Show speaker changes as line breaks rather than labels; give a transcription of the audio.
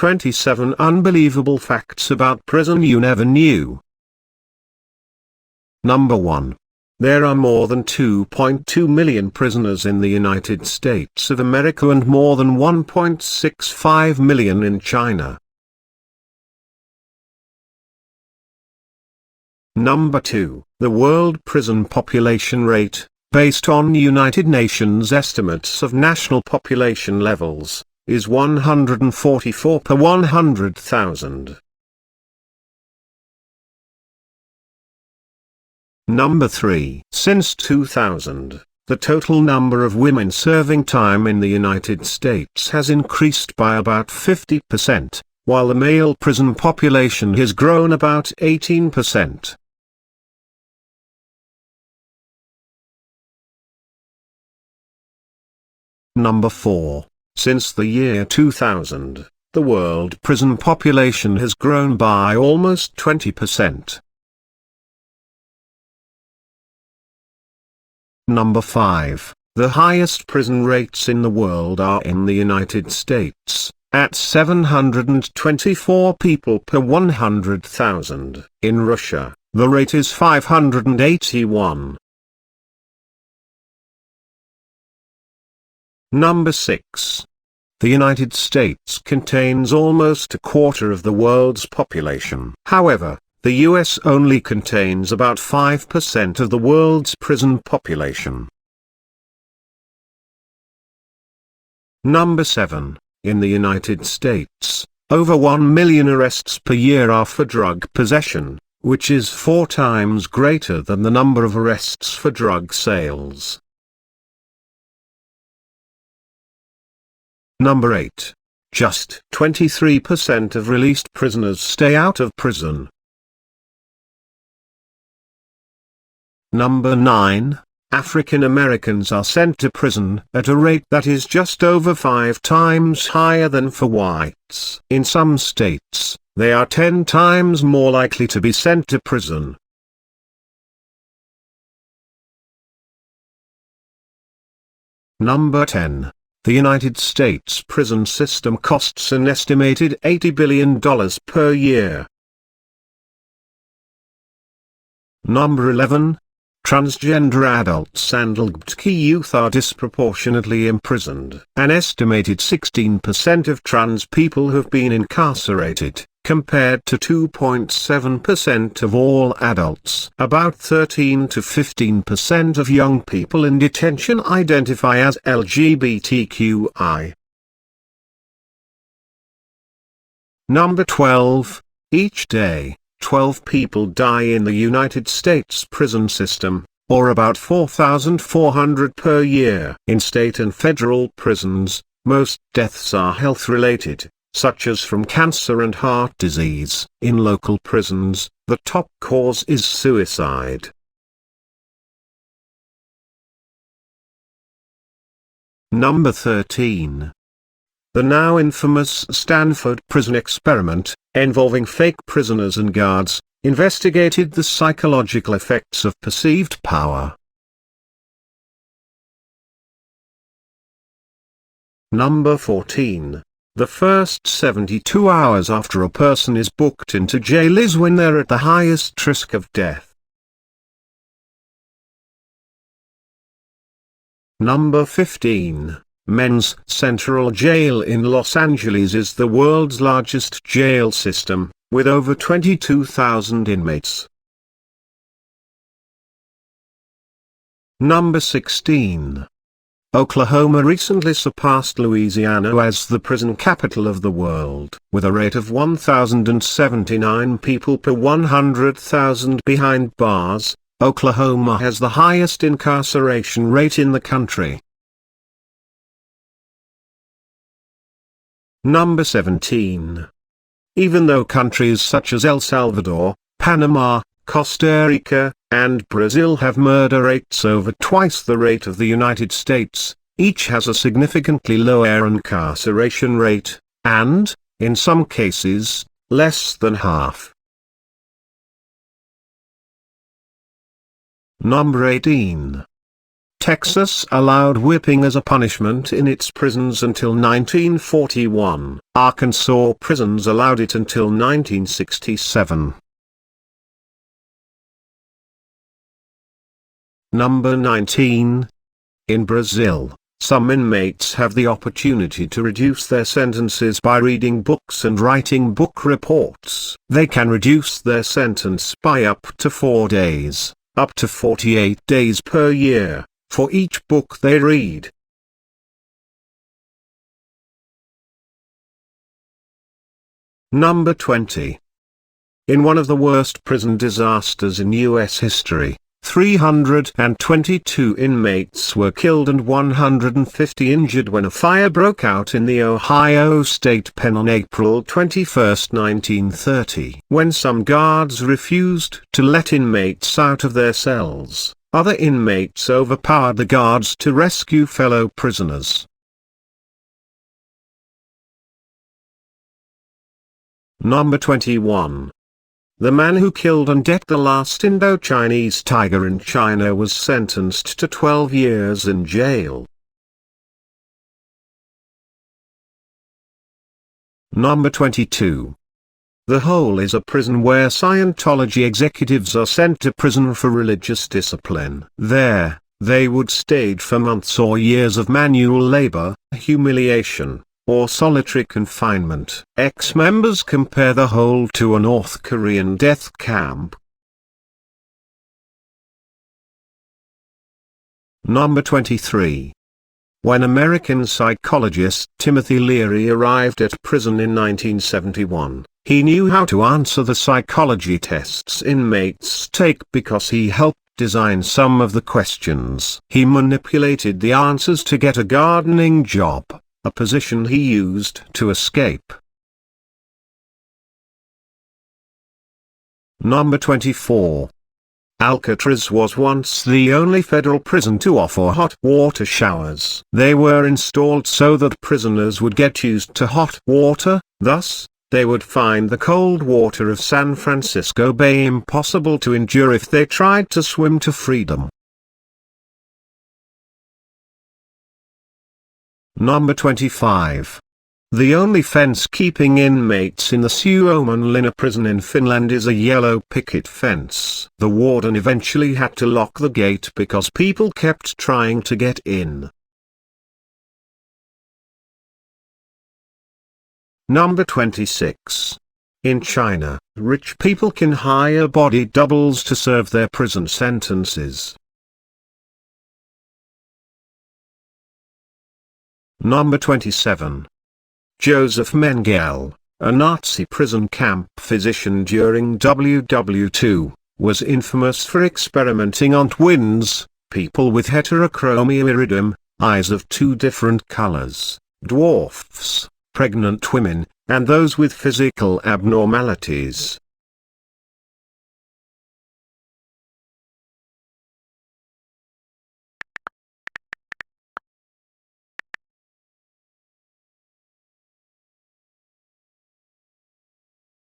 27 unbelievable facts about prison you never knew. Number 1. There are more than 2.2 million prisoners in the United States of America and more than 1.65 million in China. Number 2. The world prison population rate, based on United Nations estimates of national population levels, is 144 per 100,000. Number 3. Since 2000, the total number of women serving time in the United States has increased by about 50%, while the male prison population has grown about 18%. Number 4. Since the year 2000, the world prison population has grown by almost 20%. Number 5. The highest prison rates in the world are in the United States, at 724 people per 100,000. In Russia, the rate is 581. Number 6. The United States contains almost a quarter of the world's population. However, the US only contains about 5% of the world's prison population. Number 7. In the United States, over 1 million arrests per year are for drug possession, which is 4 times greater than the number of arrests for drug sales. Number 8. Just 23% of released prisoners stay out of prison. Number 9. African Americans are sent to prison at a rate that is just over 5 times higher than for whites. In some states, they are 10 times more likely to be sent to prison. Number 10. The United States prison system costs an estimated $80 billion per year. Number 11. Transgender adults and LGBTQ youth are disproportionately imprisoned. An estimated 16% of trans people have been incarcerated, compared to 2.7% of all adults. About 13 to 15% of young people in detention identify as LGBTQI. Number 12. Each day, 12 people die in the United States prison system, or about 4,400 per year. In state and federal prisons, most deaths are health-related, such as from cancer and heart disease. In local prisons, the top cause is suicide. Number 13. The now infamous Stanford prison experiment, involving fake prisoners and guards, investigated the psychological effects of perceived power. Number 14. The first 72 hours after a person is booked into jail is when they're at the highest risk of death. Number 15. Men's Central Jail in Los Angeles is the world's largest jail system, with over 22,000 inmates. Number 16. Oklahoma recently surpassed Louisiana as the prison capital of the world, with a rate of 1,079 people per 100,000 behind bars. Oklahoma has the highest incarceration rate in the country. Number 17. Even though countries such as El Salvador, Panama, Costa Rica, and Brazil have murder rates over twice the rate of the United States, each has a significantly lower incarceration rate, and, in some cases, less than half. Number 18. Texas allowed whipping as a punishment in its prisons until 1941. Arkansas prisons allowed it until 1967. Number 19. In Brazil, some inmates have the opportunity to reduce their sentences by reading books and writing book reports. They can reduce their sentence by up to 4 days, up to 48 days per year, for each book they read. Number 20. In one of the worst prison disasters in U.S. history, 322 inmates were killed and 150 injured when a fire broke out in the Ohio State Pen on April 21, 1930. When some guards refused to let inmates out of their cells, other inmates overpowered the guards to rescue fellow prisoners. Number 21. The man who killed and ate the last Indo-Chinese tiger in China was sentenced to 12 years in jail. Number 22. The Hole is a prison where Scientology executives are sent to prison for religious discipline. There, they would stage for months or years of manual labor, humiliation, or solitary confinement. Ex-members compare the Hole to a North Korean death camp. Number 23. When American psychologist Timothy Leary arrived at prison in 1971, he knew how to answer the psychology tests inmates take because he helped design some of the questions. He manipulated the answers to get a gardening job, a position he used to escape. Number 24. Alcatraz was once the only federal prison to offer hot water showers. They were installed so that prisoners would get used to hot water, thus, they would find the cold water of San Francisco Bay impossible to endure if they tried to swim to freedom. Number 25. The only fence keeping inmates in the Suomenlinna prison in Finland is a yellow picket fence. The warden eventually had to lock the gate because people kept trying to get in. Number 26. In China, rich people can hire body doubles to serve their prison sentences. Number 27. Joseph Mengele, a Nazi prison camp physician during WW2, was infamous for experimenting on twins, people with heterochromia iridum, eyes of two different colors, dwarfs, pregnant women, and those with physical abnormalities.